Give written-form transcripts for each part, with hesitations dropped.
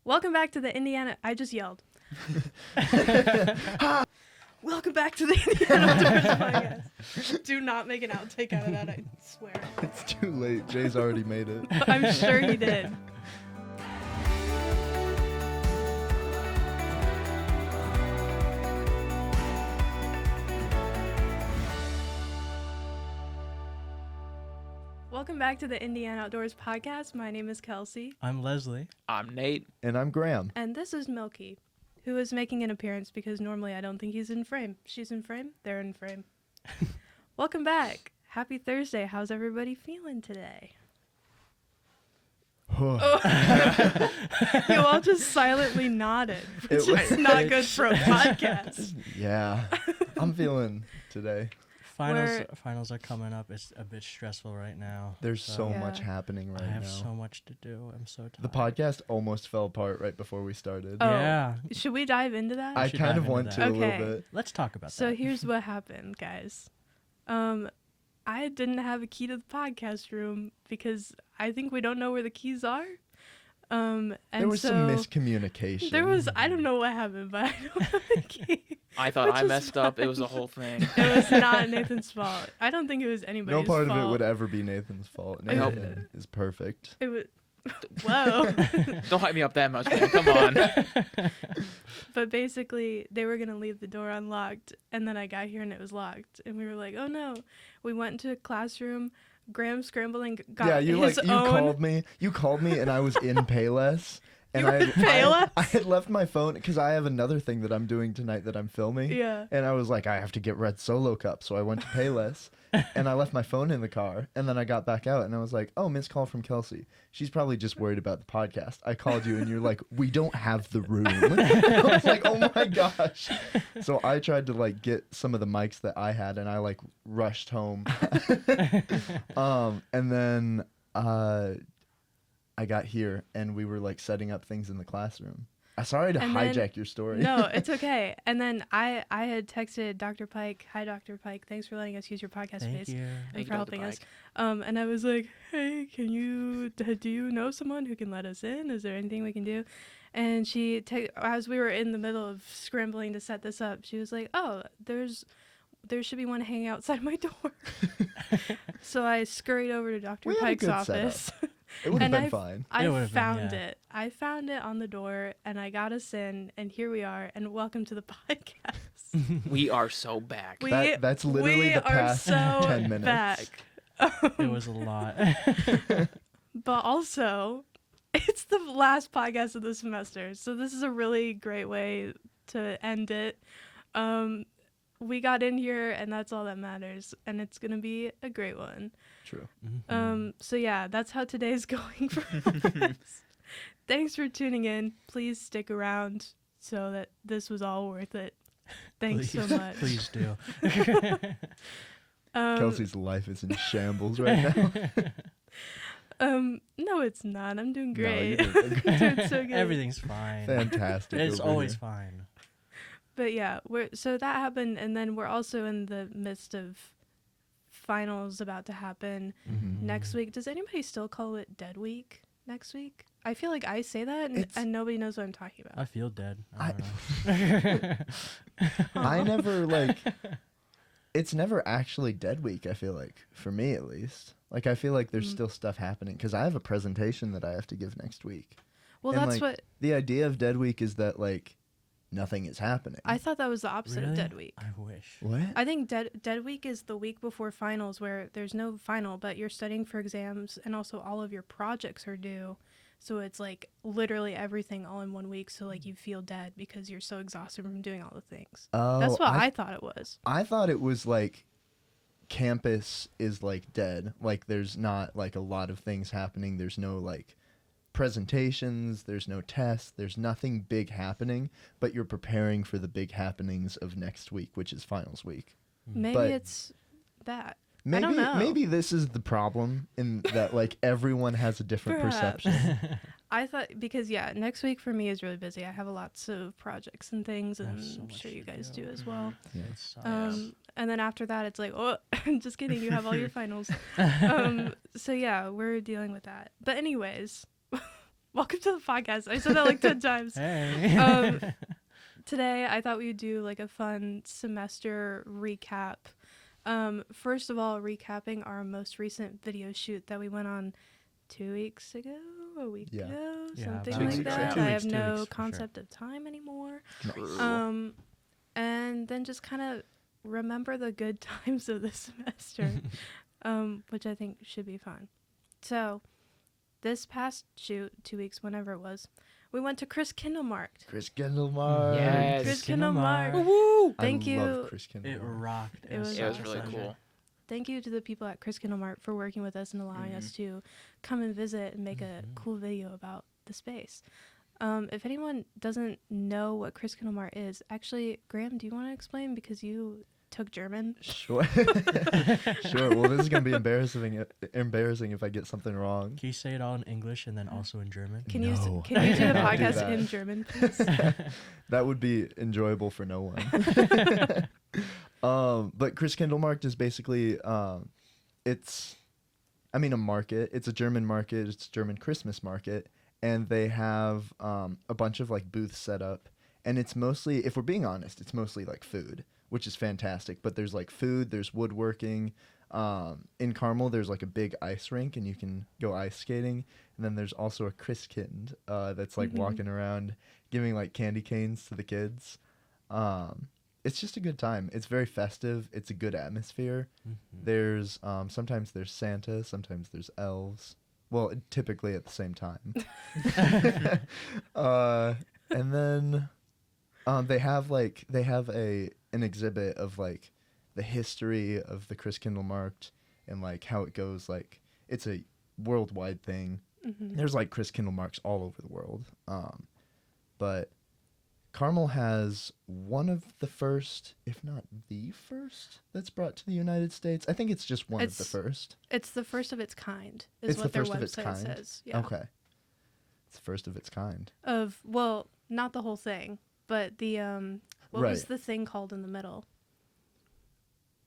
Welcome back to the Indiana... I just yelled. Welcome back to the Indiana Outdoors podcast. Do not make an outtake out of that, I swear. It's too late. Jay's already made it. I'm sure he did. Welcome back to the Indiana Outdoors podcast. My name is Kelsey. I'm Leslie. I'm Nate. And I'm Graham. And this is Milky, who is making an appearance because normally I don't think he's in frame. She's in frame. They're in frame. Welcome back. Happy Thursday. How's everybody feeling today? Oh. You all just silently nodded, which is not good for a podcast. Yeah. I'm feeling today. Finals are coming up. It's a bit stressful right now. There's so much happening right now. I have so much to do. I'm so tired. The podcast almost fell apart right before we started. Oh, yeah. Should we dive into that? I kind of want to a little bit. Let's talk about that. So here's what happened, guys. I didn't have a key to the podcast room because I think we don't know where the keys are. And there was some miscommunication. I don't know what happened, but I don't have a key. I thought I messed up. It was a whole thing. It was not Nathan's fault. I don't think it was anybody's fault. No part of it would ever be Nathan's fault. Nathan is perfect. It was... Whoa. Don't hype me up that much, man. Come on. But basically, they were going to leave the door unlocked, and then I got here and it was locked. And we were like, oh no. We went into a classroom. Graham scrambling got his own... You called me and I was in Payless. And I had left my phone because I have another thing that I'm doing tonight that I'm filming. Yeah. And I was like, I have to get red Solo cup. So I went to Payless and I left my phone in the car. And then I got back out and I was like, oh, missed call from Kelsey. She's probably just worried about the podcast. I called you and you're like, we don't have the room. I was like, oh my gosh. So I tried to like get some of the mics that I had and I like rushed home. And then I got here and we were like setting up things in the classroom. I'm sorry to hijack your story. No, it's okay. And then I had texted Dr. Pike. Hi, Dr. Pike. Thanks for letting us use your podcast space. Thank you. And for helping us. And I was like, hey, do you know someone who can let us in? Is there anything we can do? And as we were in the middle of scrambling to set this up, she was like, oh, there should be one hanging outside my door. So I scurried over to Dr. Pike's office. It would have been fine. I found it. I found it on the door, and I got us in, and here we are, and welcome to the podcast. We are so back. That's literally the past 10 minutes. Back. It was a lot. But also, it's the last podcast of the semester, so this is a really great way to end it. We got in here, and that's all that matters, and it's going to be a great one. True. Mm-hmm. So yeah, that's how today's going for us. Thanks for tuning in. Please stick around so that this was all worth it. Thanks so much. Please do. Kelsey's life is in shambles right now. No, it's not. I'm doing great. No, I'm doing so good. Everything's fine. Fantastic. It's always fine. But yeah, so that happened, and then we're also in the midst of finals about to happen next week. Does anybody still call it Dead Week next week? I feel like I say that, and nobody knows what I'm talking about. I feel dead. I don't know. I never, it's never actually Dead Week, I feel like, for me at least. Like, I feel like there's still stuff happening, because I have a presentation that I have to give next week. Well, and, that's what... The idea of Dead Week is that, nothing is happening. I thought that was the opposite Really? of Dead Week. I wish. What? I think Dead Week is the week before finals where there's no final, but you're studying for exams and also all of your projects are due. So it's literally everything all in 1 week. So you feel dead because you're so exhausted from doing all the things. Oh, that's what I thought it was. I thought it was campus is dead. There's not a lot of things happening. There's no presentations, there's no tests, there's nothing big happening, but you're preparing for the big happenings of next week, which is finals week. Maybe it's that. I don't know. Maybe this is the problem in that everyone has a different perception. I thought because next week for me is really busy. I have lots of projects and things, and I'm sure you guys do as well. Yeah. And then after that, it's just kidding. You have all your finals. So yeah, we're dealing with that. But anyways, Welcome to the podcast. I said that like 10 times. Hey. Today, I thought we'd do like a fun semester recap. First of all, recapping our most recent video shoot that we went on 2 weeks ago, a week Yeah. ago, Yeah, something about like 2 weeks, that. yeah. I have 2 no weeks, for sure. concept of time anymore. Nice. And then just kind of remember the good times of the semester, which I think should be fun. So, this past shoot, 2 weeks, whenever it was, we went to Chris Kindlemarkt. Chris Kindlemark. Yes. Chris Kindlemarkt. Kindlemarkt. Woo! Thank I you. love Chris It Kindlemark. rocked. It was It was awesome. really cool. Thank you to the people at Chris Kindlemarkt for working with us and allowing us to come and visit and make a cool video about the space. If anyone doesn't know what Chris Kindlemarkt is, actually, Graham, do you want to explain because you took German? Sure. Sure. Well, this is gonna be embarrassing if I get something wrong. Can you say it all in English and then also in German? Can No. you do the I cannot do podcast that. in German, please? That would be enjoyable for no one. But Chris Kindlemarkt is basically it's a market. It's a German market. It's a German Christmas market, and they have a bunch of like booths set up, and it's mostly, if we're being honest, it's mostly like food, which is fantastic. But there's like food, there's woodworking. In Carmel, there's like a big ice rink, and you can go ice skating. And then there's also a Christkind that's like walking around giving like candy canes to the kids. It's just a good time. It's very festive. It's a good atmosphere. There's sometimes there's Santa, sometimes there's elves. Well, typically at the same time. And then they have an exhibit of like the history of the Chris Kindlemarkt and like how it goes. Like it's a worldwide thing. There's like Chris Kindlemarks all over the world. But Carmel has one of the first, if not the first, that's brought to the United States. I think it's just one of the first. It's the first of its kind, is It's what the their first of its website kind? says. Yeah. Okay. It's the first of its kind. Well, not the whole thing, but the what was Right. the thing called in the middle?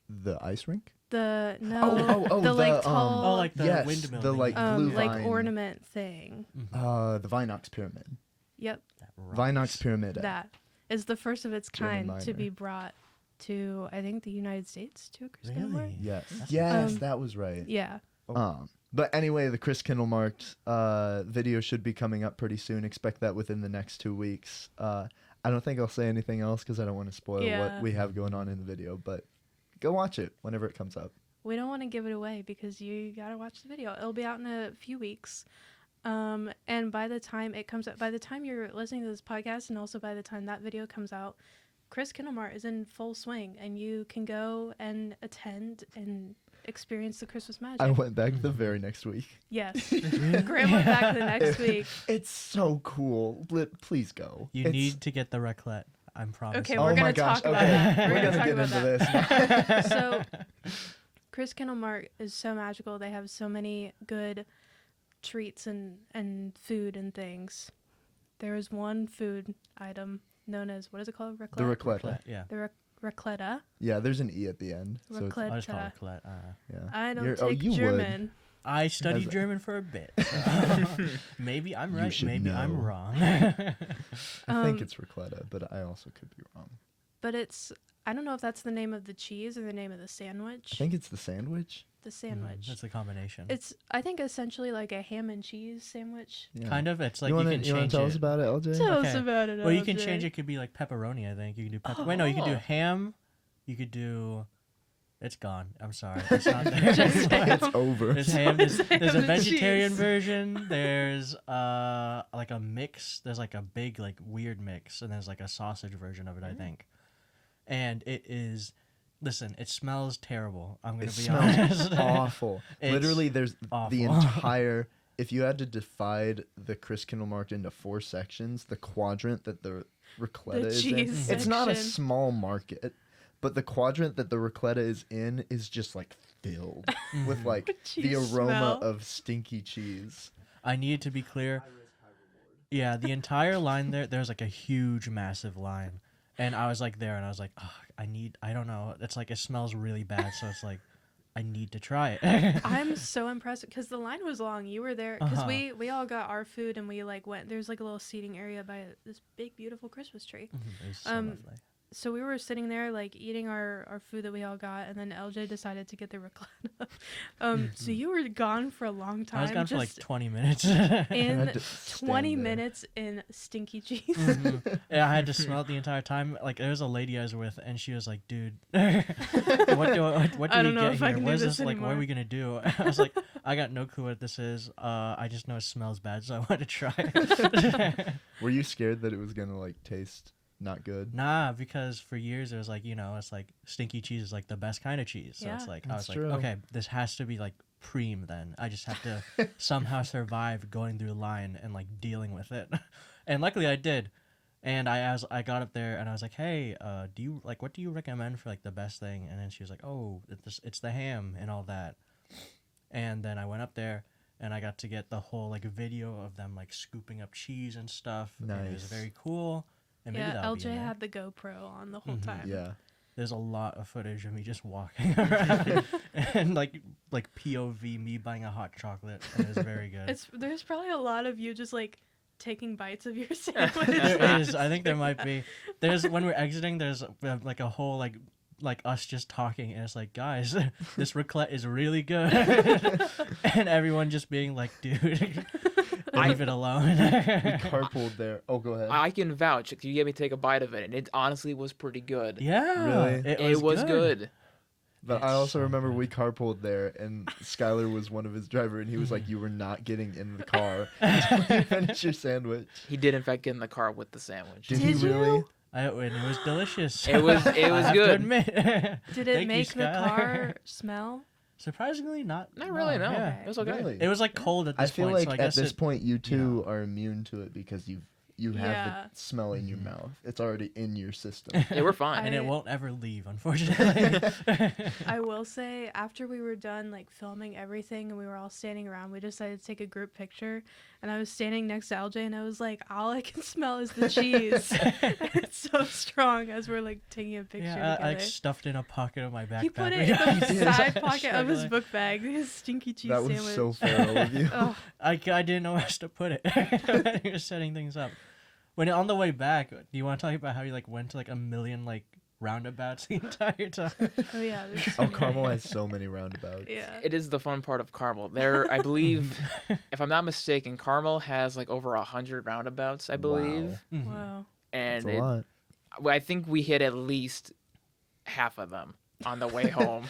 The ice rink? The Oh, the like the, tall Oh, like the yes, windmill. the, thing. like, blue like vine. ornament thing. The Vinox Pyramid. Yep, That rocks. Vinox Pyramid. that is the first of its German kind to minor. be brought to, I think, the United States to a Chris Really? Kindlemarkt. Yes. That's Yes, Um, that was right. Yeah. But anyway, the Chris Kindlemarkt video should be coming up pretty soon. Expect that within the next 2 weeks. I don't think I'll say anything else because I don't want to spoil Yeah. what we have going on in the video. But go watch it whenever it comes up. We don't want to give it away because you gotta watch the video. It'll be out in a few weeks. And by the time it comes out, by the time you're listening to this podcast, and also by the time that video comes out, Chris Kindlemarkt is in full swing, and you can go and attend and experience the Christmas magic. I went back the very next week. Yes. Graham went back the next week. It's so cool. Please go. You It's- need to get the raclette. I'm promising. Okay, Oh we're my gonna gosh, talk about okay. that. We're gonna talk get about into this. So, Chris Kindlemarkt is so magical. They have so many good treats and food and things. There is one food item known as, what is it called? The Raclette? raclette. Yeah. The racletta. Yeah, there's an E at the end. So it's, I just call Racletta. it raclette. yeah. I don't You're- take you would. German. I studied As- German for a bit. So maybe I'm You right. should Maybe I'm know. wrong. I think it's racletta, but I also could be wrong. But it's, I don't know if that's the name of the cheese or the name of the sandwich. I think it's the sandwich. The sandwich. That's a combination. It's, I think, essentially like a ham and cheese sandwich. Yeah. Kind of. It's like you you, wanna, can you wanna change tell it. us about it, LJ? Tell us Okay. about it. Well, you can LJ. change it. Could be like pepperoni. I think you can do pepper. Wait, no, you can do ham. You could do. It's gone. I'm sorry. It's not there. Just ham. It's over. There's ham. There's Ham a and vegetarian cheese. version. There's like a mix. There's like a big like weird mix, and there's like a sausage version of it. I think, and it is. Listen, it smells terrible. I'm gonna It be smells honest. awful. It's Literally, there's awful. the entire. If you had to divide the Chris Kindlemarkt into 4 sections, the quadrant that the racletta The is cheese in, it's not a section. small market, but the quadrant that the racletta is in is just like filled with like the Cheese aroma smell. of stinky cheese. I need to be clear. Yeah, the entire line there's like a huge, massive line. And I was like there and I was like, oh, I don't know. It's like, it smells really bad. So it's like, I need to try it. I'm so impressed because the line was long. You were there because Uh-huh. we all got our food and we like went. There's like a little seating area by this big beautiful Christmas tree. It was so Um, lovely. So we were sitting there like eating our food that we all got, and then LJ decided to get the recliner. So you were gone for a long time. I was gone for like just 20 minutes. I in had to stand 20 there. minutes in stinky cheese. Mhm. Yeah, I had to smell it the entire time. Like there was a lady I was with, and she was like, "Dude, what do I we don't know get if I here? can What do is this this like? What are anymore." we gonna do?" I was like, "I got no clue what this is. I just know it smells bad, so I want to try it." Were you scared that it was gonna like taste not good? Nah, because for years it was like, it's like stinky cheese is like the best kind of cheese. So it's Yeah. like I That's was true. like, okay, this has to be like preem then. I just have to somehow survive going through the line and like dealing with it. And luckily I did. And I got up there and I was like, "Hey, what do you recommend for like the best thing?" And then she was like, "Oh, it's the ham and all that." And then I went up there and I got to get the whole like video of them like scooping up cheese and stuff. And it was Nice. very cool. And maybe Yeah, that'll be in LJ there. had the GoPro on the whole Mhm. time. Yeah. There's a lot of footage of me just walking around and like POV me buying a hot chocolate. And it was very good. There's probably a lot of you just like taking bites of your sandwich. There is. I think there might be. There's when we're exiting. There's like a whole like us just talking, and it's like, guys, this raclette is really good, and everyone just being like, dude, leave it alone. We carpooled there. Oh, go ahead. I can vouch. You gave me to take a bite of it, and it honestly was pretty good. Yeah, Really? It was good. But I It's also so remember good. we carpooled there, and Skylar was one of his driver, and he was like, "You were not getting in the car until you finish your sandwich." He did in fact get in the car with the sandwich. Did he Did you? really? And it was delicious. It was I have to good. admit. Did it Thank you, make the Skylar. car smell? Surprisingly, not. Not really, no. Yeah. It was okay. Really? It was like cold at I this feel point, like so I at guess this it, point you two know. are immune to it because you have Yeah. the smell in your Mhm. mouth. It's already in your system. Yeah, we're fine. and I- it won't ever leave, unfortunately. I will say, after we were done like filming everything and we were all standing around, we decided to take a group picture. And I was standing next to LJ, and I was like, all I can smell is the cheese. It's so strong as we're like taking a picture Yeah, I together. like stuffed in a pocket of my backpack. He put it in He the did. side pocket of his Struggling. book bag. His stinky cheese That was sandwich. so feral of you. Oh, I didn't know where else to put it when he was setting things up. When on the way back, do you want to talk about how you like went to like a million like roundabouts the entire time? oh yeah. there's so Oh, many. Carmel has so many roundabouts. Yeah. It is the fun part of Carmel. There, I believe, if I'm not mistaken, Carmel has like over 100 roundabouts, I believe. Mhm. Wow. That's And a lot. I think we hit at least half of them on the way home.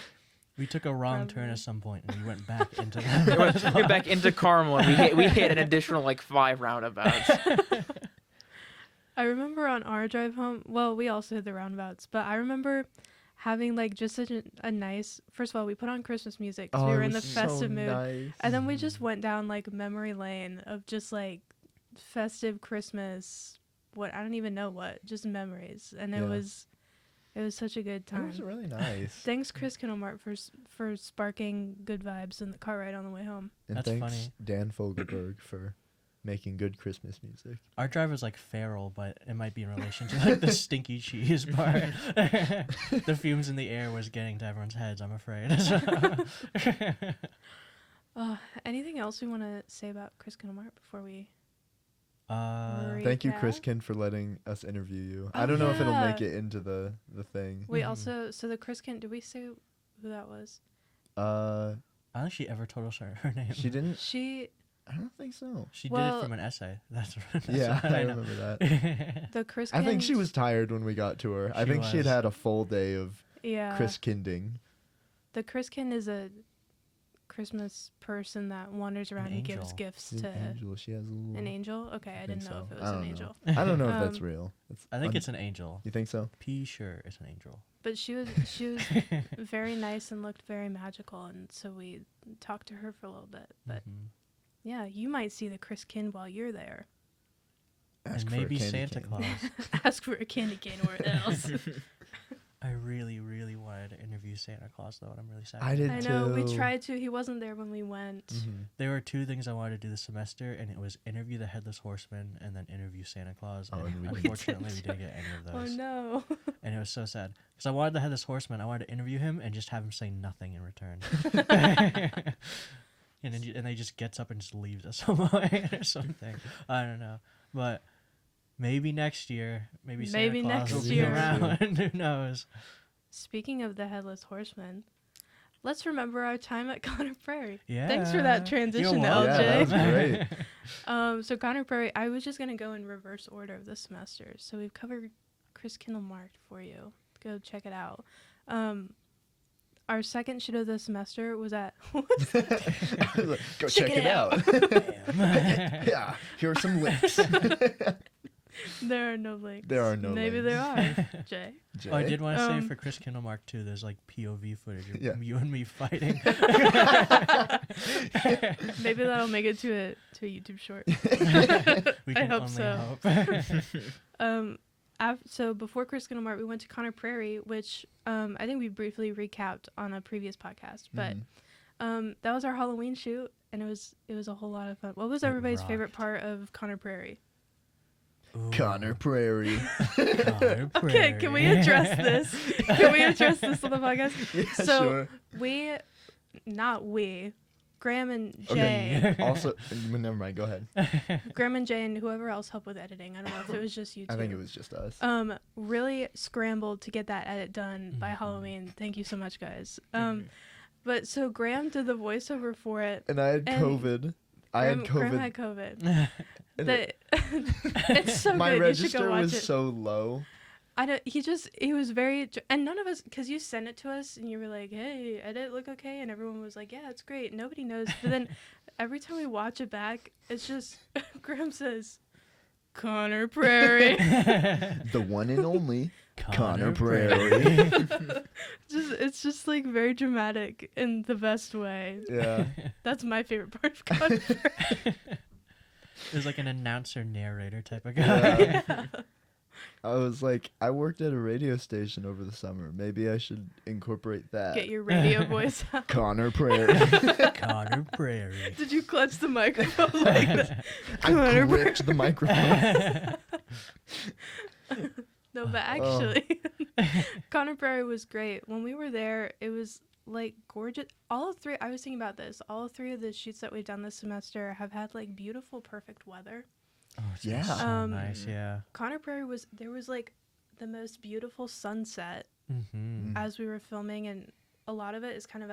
We took a wrong turn Probably. at some point and we went back into We went back into Carmel and we hit an additional like 5 roundabouts. I remember on our drive home, well, we also hit the roundabouts, but I remember having like just such a nice, first of all, we put on Christmas music 'cause we were it in the was so festive mood. nice. And then we just went down like memory lane of just like festive Christmas, what, I don't even know what, just memories. And it Yeah. was such a good It time. was really nice. Thanks, Chris Kittlemart, for sparking good vibes in the car ride on the way home. And That's thanks funny. Dan Fogelberg for making good Christmas music. Our driver's like feral, but it might be in relation to like the stinky cheese part. The fumes in the air was getting to everyone's heads, I'm afraid. Anything else we want to say about Chris Kittlemart before we... Thank you, Recap? Chriskin, for letting us interview you. I Oh, don't know if it'll yeah. make it into the thing. Wait, Mhm. also, so the Chris Kent, did we say who that was? Uh, I don't think she ever told us her name. she didn't. She, I don't think so. She did Well- it from an essay. That's Yeah, what I know. remember that. the Chris I think she Kent- was tired when we got to her. I She think she had was. had a full day of Yeah. Chris Kinding. The Chris Kent is a Christmas person that wanders around and gives angel. gifts She's to an angel. She has a little. an angel. Okay, I think didn't know so. if it I was an don't know. angel. I don't know if that's Um, real. I think it's an angel. You think so? P sure it's an angel. But she was very nice and looked very magical, and so we talked to her for a little bit. But Mhm. yeah, you might see the Chris Kent while you're there. Ask And for a maybe candy Santa cane. Claus. Ask for a candy cane or else. I really, really wanted wanted to interview Santa Claus though, and I'm really sad. I did I know, we too. tried to. He wasn't there when we went. There were 2 things I wanted to do this semester, and it was interview the Headless Horseman and then interview Santa Claus. Oh, and and we didn't. unfortunately, we didn't get any of Oh those. no. And it was so sad because I wanted the Headless Horseman. I wanted to interview him and just have him say nothing in return. And then and he just gets up and just leaves us somewhere or something. I don't know, but maybe next year, maybe Santa Claus next will be year. around. Who knows? Speaking of the Headless Horseman, let's remember our time at Connor Prairie. Yeah. Thanks for that transition, You're LJ. Yeah, that was great. So Connor Prairie, I was just gonna go in reverse order of the semester. So we've covered Chris Kindle marked for you. Go check it out. Our second shoot of the semester was at Go check it out. Yeah, here are some links. There are no links. There are no Maybe links. there are. Jay. Oh, I did want to say Um, for Chris Kindle Mark too. There's like POV footage of Yeah. you and me fighting. Maybe that'll make it to a YouTube short. We I can hope only so. hope. So before Chris Kindle Mart, we went to Connor Prairie, which I think we briefly recapped on a previous podcast. But that was our Halloween shoot, and it was a whole lot of fun. What was It everybody's rocked. favorite part of Connor Prairie? Ooh. Connor Prairie. Connor Okay, can we Prairie. address this? Can we address this on the podcast? Yeah, So sure. Graham and Jay, Okay. Also, never mind. Go ahead. Graham and Jay, and whoever else helped with editing. I don't know if it was just you two. I think it was just us. Really scrambled to get that edit done by Halloween. Thank you so much, guys. But so Graham did the voiceover for it. And I had and COVID. I had Graham COVID. had COVID. and It's so my good. You should go register watch was it. so low. I don't. He was very, and none of us, because you sent it to us and you were like, "Hey, edit look okay," and everyone was like, "Yeah, it's great." Nobody knows. But then every time we watch it back, it's just Graham says, "Connor Prairie." The one and only Connor Prairie. It's just like very dramatic in the best way. Yeah. That's my favorite part of Connor Prairie. There's like an announcer narrator type of guy. Yeah. I was like, I worked at a radio station over the summer. Maybe I should incorporate that. Get your radio voice out. Connor Prairie. Connor Prairie. Did you clutch the microphone like that? I Connor gripped the microphone. No, but actually, Connor Prairie was great. When we were there, it was like gorgeous. All three, I was thinking about this. All 3 of the shoots that we've done this semester have had like beautiful, perfect weather. Oh, it's Yeah. so nice. Yeah. Connor Prairie there was like the most beautiful sunset Mm-hmm. as we were filming, and a lot of it is kind of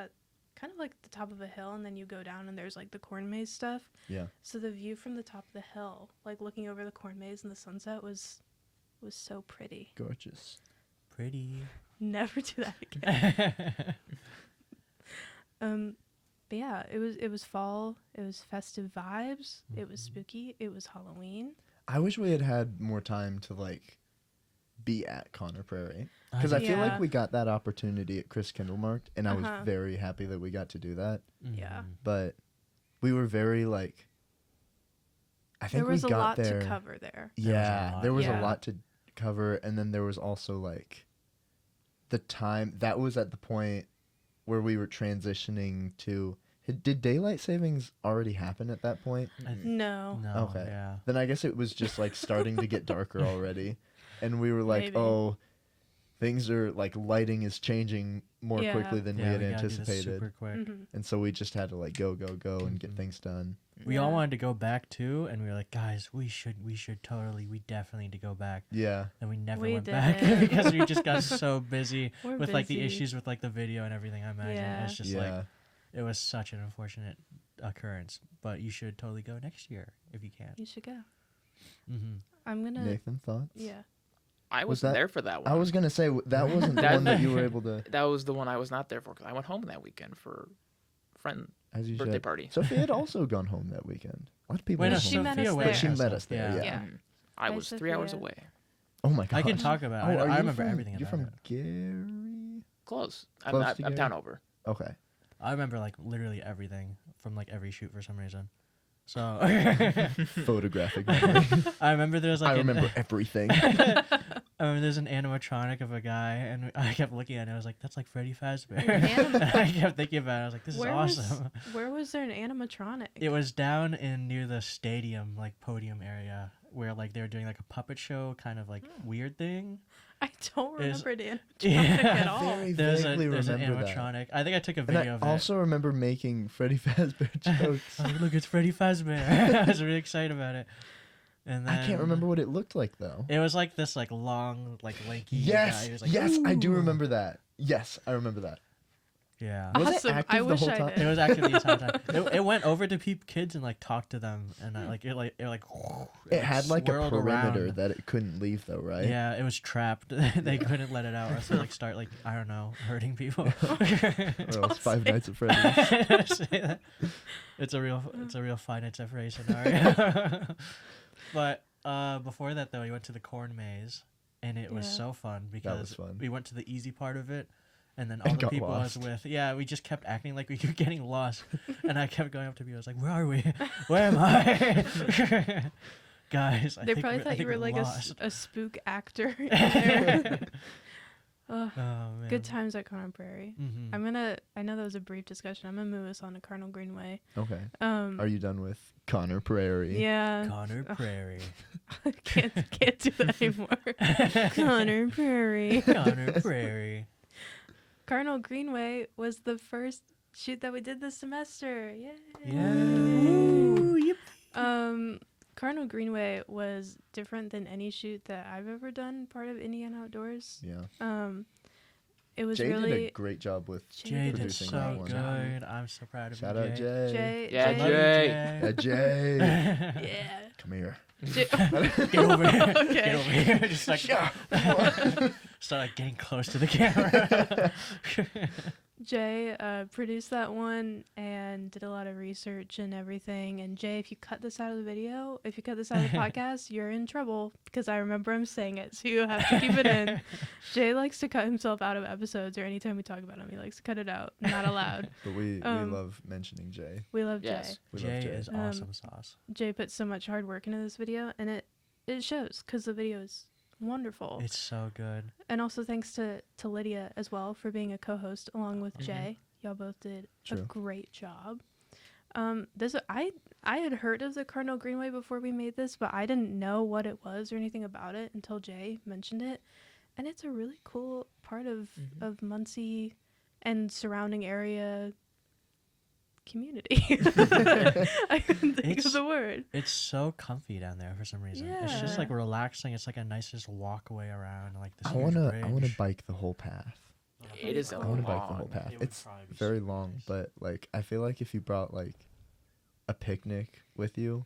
like the top of a hill, and then you go down and there's like the corn maze stuff. Yeah. So the view from the top of the hill, like looking over the corn maze and the sunset, was so pretty. Gorgeous. Pretty. Never do that again. But yeah, it was fall. It was festive vibes. It was spooky. It was Halloween. I wish we had had more time to like be at Connor Prairie, because I feel Yeah. like we got that opportunity at Chris Kindlemarkt, and I was Uh-huh. very happy that we got to do that. Yeah. But we were very like, I think There was we a got lot there. to cover there. Yeah, there was Yeah. a lot to cover, and then there was also like the time that was at the point where we were transitioning to. Did daylight savings already happen at that point? No. No. Okay. Yeah. Then I guess it was just like starting to get darker already, and we were like, Maybe. "Oh, things are like lighting is changing more Yeah. quickly than Yeah, we had we gotta do this anticipated," super quick. Mhm. and so we just had to like go and get Mhm. things done. We all Yeah. wanted to go back too, and we were like, guys, we should totally, we definitely need to go back. Yeah, And we never We went back didn't. because we just got so busy We're with like the busy. issues with like the video and everything. I imagine Yeah. it's just yeah. like it was such an unfortunate occurrence. But you should totally go next year if you can. You should go. Mm-hmm. I'm gonna. Nathan, thoughts? Yeah. I Was wasn't that- there for that one. I was gonna say that wasn't the That- one that you were able to, That was the one I was not there for because I went home that weekend for friend as you birthday said. party. Sophie had also gone home that weekend. A lot of people Wait, no, went She home. met Sophia us went there. But she with met us. us there. Yeah. Yeah. I Hi, was 3 hours Sophia. away. Oh my god. I can talk about it. Oh, are I you remember from, everything You're about from it. Gary. Close. Close to I'm Gary? down over. Okay. I remember like literally everything from like every shoot for some reason. So Photographic memory. I remember there was like I remember everything. I remember there's an animatronic of a guy, and I kept looking at it. I was like, "That's like Freddy Fazbear." Anim- I kept thinking about it. I was like, "This is Where awesome." where was there an animatronic? It was down in near the stadium, like podium area, where like they were doing like a puppet show, kind of like weird thing. I don't Is- remember the animatronic Yeah. at all. Very There's vaguely an remember that. animatronic. I think I took a And video I of it. also remember making Freddy Fazbear jokes. I was like, "Look, it's Freddy Fazbear." I was really excited about it. And then I can't remember what it looked like though. It was like this, like long, like lanky Yes, guy. He was like, yes, I do "Ooh." remember that. Yes, I remember that. Yeah. Was it Awesome. active I the wish whole I time? did. It was actually the entire time. It went over to kids and like talked to them, and it It had like a swirled perimeter around. that it couldn't leave though, right? Yeah, it was trapped. They couldn't let it out, or else they like start like I don't know, hurting people. Or else Five say Nights at Freddy's. Say that. It's a real Five Nights at Freddy's scenario. But before that though, we went to the corn maze, and it was Yeah. so fun because fun. we went to the easy part of it. And then And all the got people I was lost. with, we just kept acting like we were getting lost. And I kept going up to people. I was like, "Where are we? Where am I?" Guys, I They think probably I thought think you were we're like lost. a spook actor. in there. Ugh, Oh, man. good times at Conner Prairie. Mhm. I know that was a brief discussion. I'm gonna move us on to Cardinal Greenway. Okay. Um, Are you done with Connor Prairie? yeah, Connor Prairie. can't do that anymore. Conner Prairie. Connor Prairie. Cardinal Greenway was the first shoot that we did this semester. Yay! Yay. Cardinal Greenway was different than any shoot that I've ever done. Part of Indiana Outdoors. Yeah. It was Jay really did a great job with Jay did producing so that one. good. I'm so proud of Shout you, out Jay. Jay. Yeah, I love you, Jay. Yeah, Jay. Yeah. Come here. Get over here. Okay. Get over here. Just like start like getting close to the camera. Jay produced that one and did a lot of research and everything. And Jay, if you cut this out of the video, if you cut this out of the podcast, you're in trouble because I remember him saying it. So you have to keep it in. Jay likes to cut himself out of episodes, or anytime we talk about him, he likes to cut it out. Not allowed. But we Um, love mentioning Jay. We love Yes. We Jay love Jay. is awesome sauce. Jay. Jay put so much hard work into this video, and it shows because the video is wonderful. It's so good. And also thanks to Lydia as well for being a co-host along with Jay. Y'all both did a True. great job. This I had heard of the Cardinal Greenway before we made this, but I didn't know what it was or anything about it until Jay mentioned it. And it's a really cool part of Muncie and surrounding area community. I couldn't think It's- of the word. It's so comfy down there for some reason. It's just Yeah. like relaxing. It's like a nice just walkway around like this. I huge wanna bridge. bike the whole path. It is a I wanna bike the long. whole path. It would It's probably be very super long, nice. but like I feel like if you brought like a picnic with you,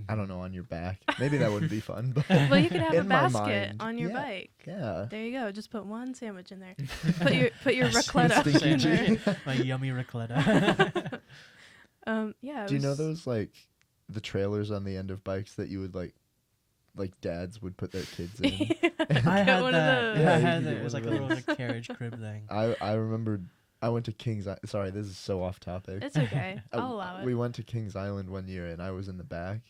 I don't know, on your back, maybe that wouldn't be fun. But Well, you could have a in my basket mind, on your yeah, bike. Yeah. There you go. Just put one sandwich in there. Put your raclette Stinky in there. G. My yummy racletta. Yeah. it Do you know was- those like the trailers on the end of bikes that you would like dads would put their kids in? I Get had one of that. those. Yeah, Yeah, I you had could that. get It was one like of a little those. like, carriage crib thing. I remembered I went to Sorry, this is so off topic. It's okay. I'll allow We it. went to Kings Island one year and I was in the back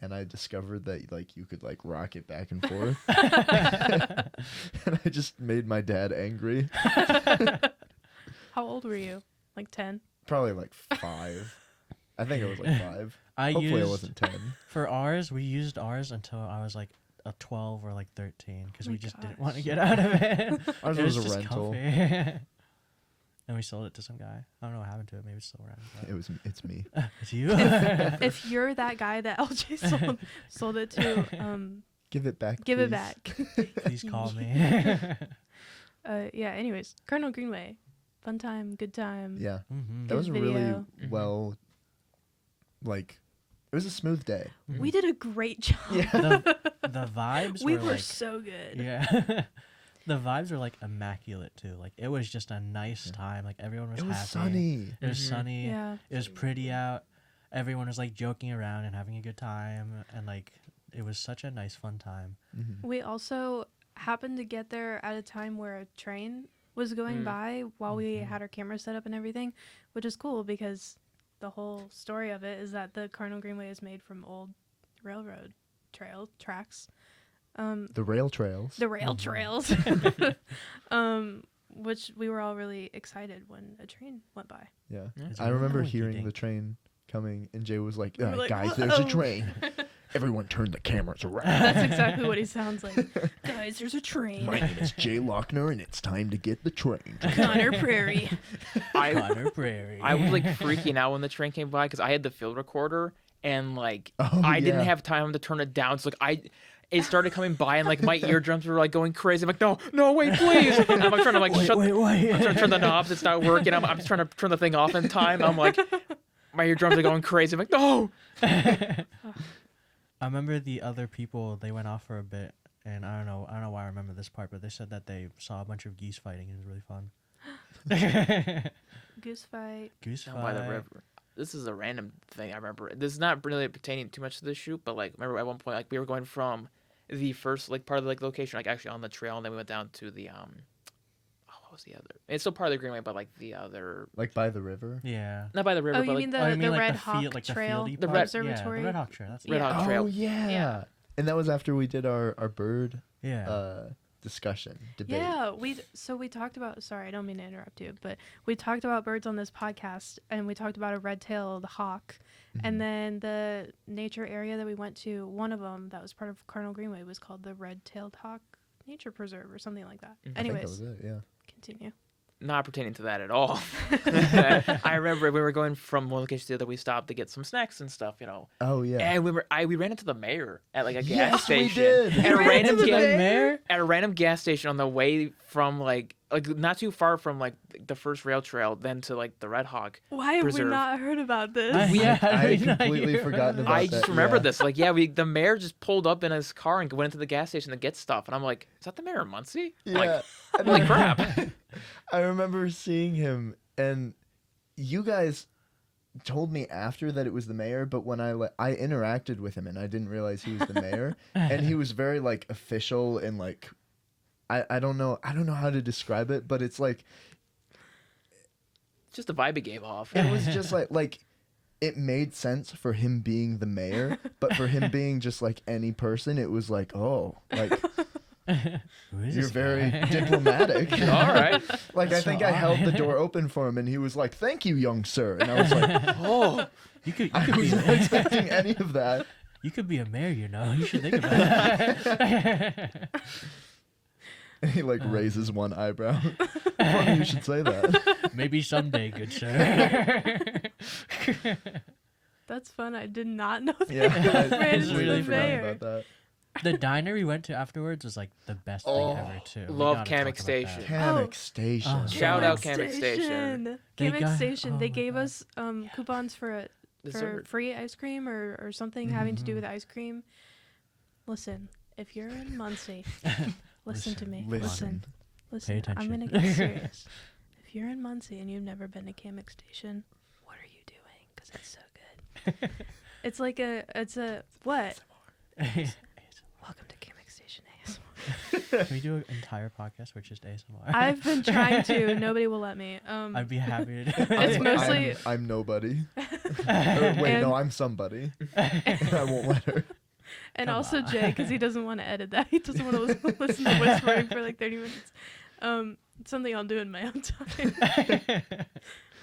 and I discovered that like you could like rock it back and forth. And I just made my dad angry. How old were you? Like 10? Probably like 5. I think it was like 5. I Hopefully used it wasn't 10. for ours. We used ours until I was like a 12 or like 13 because Oh we my just didn't gosh. want to get out of it. Ours It was a just rental. comfy. And we sold it to some guy. I don't know what happened to it. Maybe it's still around. but- It's me. It's you. If you're that guy that LJ sold it to, Give it back. give it please. back. Please call me. Yeah, anyways. Cardinal Greenway. Fun time, good time. Yeah. Mhm. That was a really video. well like it was a smooth day. We did a great job. The vibes We were were like, so good. yeah. The vibes were like immaculate too. Like it was just a nice time. Like everyone was It was happy. sunny. It was Mhm. sunny. Yeah. It was pretty out. Everyone was like joking around and having a good time, and like it was such a nice fun time. Mhm. We also happened to get there at a time where a train was going by while we had our camera set up and everything, which is cool because the whole story of it is that the Cardinal Greenway is made from old railroad tracks. The rail trails. The rail trails. Which we were all really excited when a train went by. Yeah. It's I really remember winky hearing dink. the train coming, and Jay was like, We were like, guys, there's a "Whoa." train. Everyone turn the cameras around. That's exactly what he sounds like. Guys, there's a train. My name is Jay Lochner, and it's time to get the train. Connor Prairie. Connor Prairie. I was like freaking out when the train came by because I had the field recorder and like Oh, I didn't yeah. have time to turn it down. So like it started coming by and like my eardrums were like going crazy. I'm like, no, wait, please. And I'm like trying to like wait. I'm trying to turn the knobs. It's not working. I'm just trying to turn the thing off in time. I'm like, my eardrums are going crazy. I'm like, no. I remember the other people, they went off for a bit, and I don't know why I remember this part, but they said that they saw a bunch of geese fighting. It was really fun. Goose fight. Goose Down by the fight. river. This is a random thing I remember. This is not really pertaining too much to the shoot, but like remember at one point like we were going from the first like part of the like location like actually on the trail, and then we went down to the what was the other? It's still part of the greenway, but like the other Like by the river. Yeah. not by the river, Oh, but you like mean the, Oh, you the mean like Red the Hawk field, like Trail the fieldy The part? Red- Yeah, the Observatory? Red Hawk Trail. That's Red right. Hawk Trail. Oh, yeah. And that was after we did our bird Yeah. discussion, debate. Yeah, we talked about. Sorry, I don't mean to interrupt you, but we talked about birds on this podcast, and we talked about a red-tailed hawk, Mhm. and then the nature area that we went to, one of them that was part of Cardinal Greenway was called the Red-tailed Hawk Nature Preserve or something like that. Mhm. I think that Anyways, was it, yeah. continue. not pertaining to that at all. I remember we were going from one location to the other. We stopped to get some snacks and stuff, Oh, yeah. And we ran into the mayor at like a gas Yes, we station. did. At a ran random into the gas mayor? at a random gas station on the way from like not too far from like the first rail trail, then to like the Red Hawk. Why have Preserve. we not heard about this? Yeah, I we not completely hear forgotten about about I that. just remember yeah. this. Like, yeah, the mayor just pulled up in his car and went into the gas station to get stuff, and I'm like, is that the mayor of Muncie? I'm like, Yeah. holy crap. I remember seeing him, and you guys told me after that it was the mayor, but when I interacted with him and I didn't realize he was the mayor, and he was very like official and like I don't know how to describe it, but it's like Just the vibe he gave off. it was just like it made sense for him being the mayor, but for him being just like any person, it was like, oh, like Who is you're this very guy? diplomatic. All right. Like That's I think so I held the odd. door open for him, and he was like, "Thank you, young sir," and I was like, Oh, I was not expecting any of that. You could be a mayor, You should think about that. And he like raises one eyebrow. Funny you should say that. Maybe someday, good sir. That's fun. I did not know that. Yeah, I Ran into completely the forgot mayor. about that. The diner we went to afterwards was like the best thing Oh, ever too. We love gotta talk Kamek about Station. that. Hammock Station. Oh. Shout out Kamek Kamek Station. They Kamek got- Station. oh They my gave God. us coupons for Dessert. free ice cream or something having to do Mhm. with ice cream. Listen, if you're in Muncie, listen to me. Listen. Listen. Pay attention. I'm gonna get serious. If you're in Muncie and you've never been to Kamek Station, what are you doing? Because it's so good. It's like it's a what? Welcome to Kamek Station ASMR. Can we do an entire podcast with just ASMR? I've been trying to. Nobody will let me. I'd be happy to do It's it. mostly- I'm nobody. Or, wait, And- no, I'm somebody. I won't let her. And Come also on. Jay, because he doesn't want to edit that. He doesn't want to listen to whispering for like 30 minutes. It's something I'll do in my own time.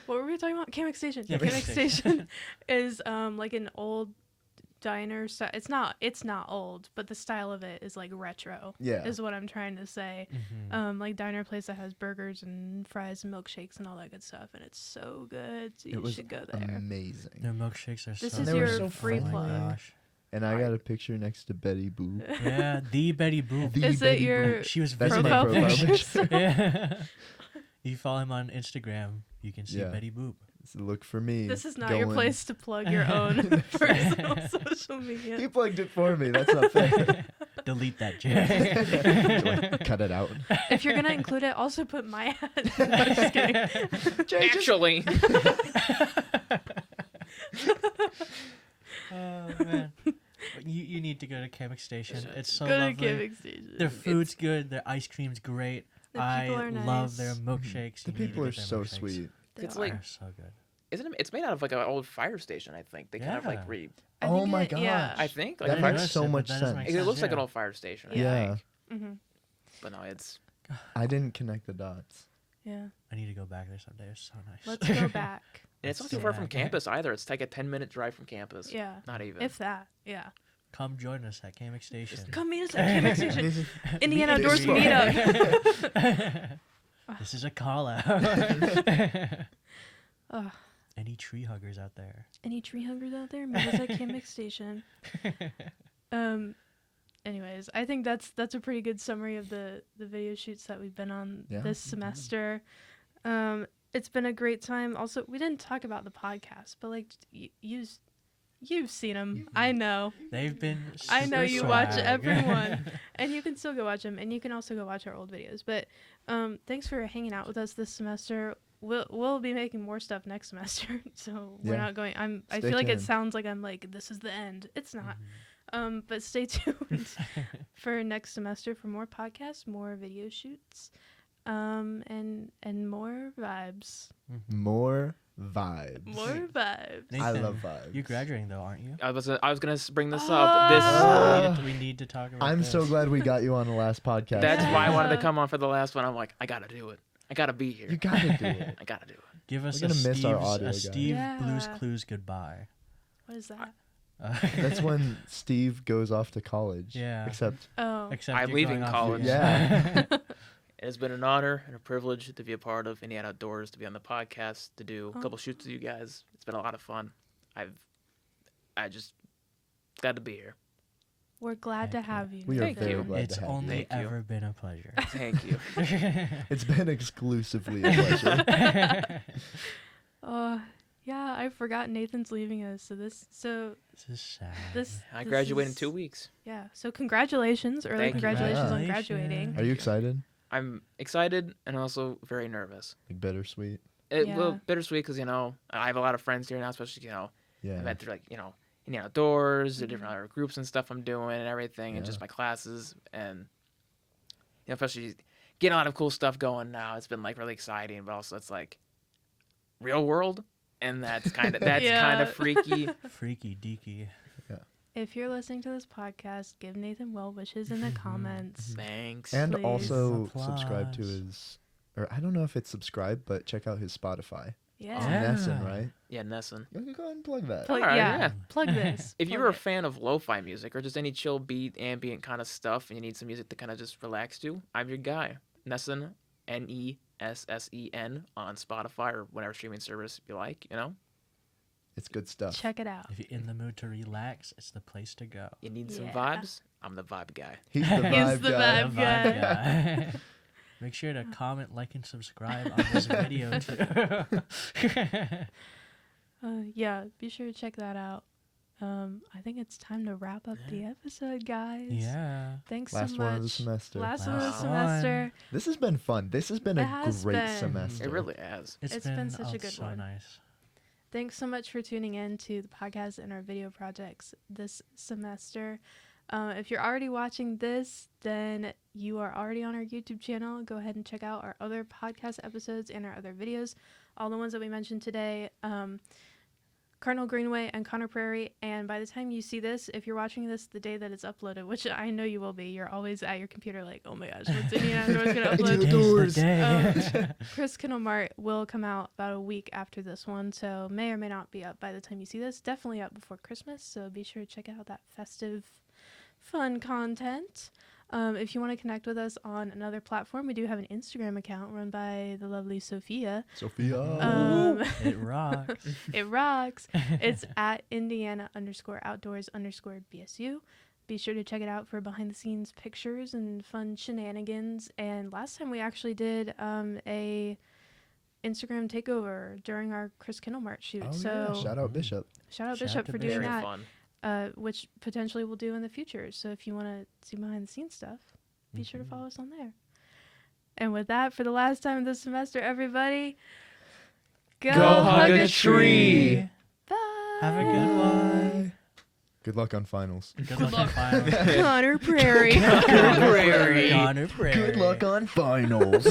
What were we talking about? Kamek Station. Yeah, Kamek Kamek Station is like an old diner. It's not old, but the style of it is like retro. Yeah. Is what I'm trying to say. Mhm. Like diner place that has burgers and fries and milkshakes and all that good stuff, and it's so good. So It you was should go there. amazing. Their milkshakes are This so is They were your so free friendly. Oh my plug. gosh. And I got a picture next to Betty Boop. Yeah, the Betty Boop. The Is it Betty your Boop. She was That's visiting. my profile profile picture? picture. Yeah. You follow him on Instagram, you can see Yeah. Betty Boop. So look for me. This is not your going- place to plug your own personal social media. He plugged it for me. That's not fair. Delete that, Jay. Like, cut it out. If you're gonna include it, also put my ad. No, just kidding. Jay, just Actually, Oh man, you need to go to Kamek Station. It's so Go to lovely. Kamek Station. Their food's good. Their ice cream's great. The I people are love nice. their milkshakes. the You need to people are get their so milkshakes. sweet. They it's are. like They're so good. isn't it? It's made out of like an old fire station. I think they kind of like Yeah. I Oh think my yeah. I think like That a fire, makes so but much that does sense. make it looks like yeah. an old fire station. I Yeah. think. Mm-hmm. But no, it's I didn't connect the dots. Yeah. I need to go back there someday. It's so nice. Let's go back. and it's not Let's too go far from back. campus either. It's like a 10-minute drive from campus. Yeah. Not even. If that. Yeah. Come join us at Kamek Station. Come meet us at Kamek Station. Indiana Meet Outdoors us. Meetup. This is a call out. Ugh. Any tree huggers out there? Any tree huggers out there? Meet us at Kamek Station. Anyways, I think that's a pretty good summary of the video shoots that we've been on Yeah. this semester. It's been a great time. Also, we didn't talk about the podcast, but like you've seen them. I know. They've been. I know super you watch swag. everyone, and you can still go watch them, and you can also go watch our old videos. But thanks for hanging out with us this semester. We'll be making more stuff next semester, so we're Yeah. not going. I Stay feel like it tuned. sounds like I'm like this is the end. It's not. But stay tuned for next semester for more podcasts, more video shoots, and more vibes. More vibes. More vibes. I Nathan, love vibes. You're graduating though, aren't you? I was gonna bring this Oh. up. This We need to talk about. I'm so this. glad we got you on the last podcast. that's why I wanted to Yeah. come on for the last one. I'm like, I gotta do it. I gotta be here. You gotta do it. I gotta do it. Give us We're a gonna miss our Steve's, audio a guy. Steve Blues Yeah. Clues goodbye. What is that? That's when Steve goes off to college. Yeah. Except Oh, Except I'm you're leaving going off college. Yeah. It has been an honor and a privilege to be a part of Indiana Outdoors, to be on the podcast, to do a Oh. couple shoots with you guys. It's been a lot of fun. I just glad to be here. we're glad to Thank you. have you. we are Thank very you. glad It's to have only Thank you. ever been a pleasure. Thank you. you. It's been exclusively a pleasure. Yeah, I forgot Nathan's leaving us. This is sad. I this graduate in is- 2 weeks. Yeah. So congratulations, early Thank you. congratulations on Congratulations. graduating. Are you excited? I'm excited and also very nervous. Like bittersweet? Well, Yeah. bittersweet because, I have a lot of friends here now, especially, I Yeah. met through, Indiana Outdoors, the different other groups and stuff I'm doing and everything, and just Yeah. my classes. And, especially getting a lot of cool stuff going now. It's been, really exciting, but also it's, real world. And that's kind of Yeah. freaky. Freaky deaky. If you're listening to this podcast, give Nathan well wishes in the comments. Thanks. And Please. also subscribe to Applause. his, or I don't know if it's subscribe, but check out his Spotify. Yeah. It's Yeah. Nesson, right? Yeah, Nesson. You can go ahead and plug that. Plug, Alright, yeah. yeah. Plug this. If you're Plug a it. fan of lo-fi music or just any chill beat, ambient kind of stuff, and you need some music to kind of just relax to, I'm your guy. Nesson, Nessen, on Spotify or whatever streaming service you like, It's good stuff. Check it out. If you're in the mood to relax, it's the place to go. You need some Yeah. vibes? I'm the vibe guy. He's the vibe He's the guy. vibe The guy. guy. Make sure to comment, like, and subscribe on this video too. Yeah, be sure to check that out. I think it's time to wrap up the episode, guys. Yeah. Thanks Last so much. one of the semester. Last one of the Last semester. This has been fun. This has been It a has great been. semester. It really has. It's been such a good so one. nice. Thanks so much for tuning in to the podcast and our video projects this semester. If you're already watching this, then you are already on our YouTube channel. Go ahead and check out our other podcast episodes and our other videos. All the ones that we mentioned today, Cardinal Greenway and Connor Prairie. And by the time you see this, if you're watching this the day that it's uploaded, which I know you will be, you're always at your computer like, oh my gosh, what's Indiana Outdoors going to upload? Today's the day. Chris Kindle Mart will come out about a week after this one, so may or may not be up by the time you see this. Definitely up before Christmas, so be sure to check out that festive, fun content. If you want to connect with us on another platform, we do have an Instagram account run by the lovely Sophia. Sophia. It rocks. It rocks. It's at Indiana_outdoors_BSU. Be sure to check it out for behind the scenes pictures and fun shenanigans. And last time we actually did a Instagram takeover during our Chris Kindle Mart shoot. Oh, so yeah. Shout out Bishop. shout out Shout Bishop out to for Bishop. doing Very that, fun. which potentially we'll do in the future. So if you want to see behind the scenes stuff, be sure to follow us on there. And with that, for the last time this semester, everybody, go, hug a tree. Bye. Have a good one. Good luck on finals. Good luck on finals. Connor Prairie. Connor Prairie. Good luck on finals.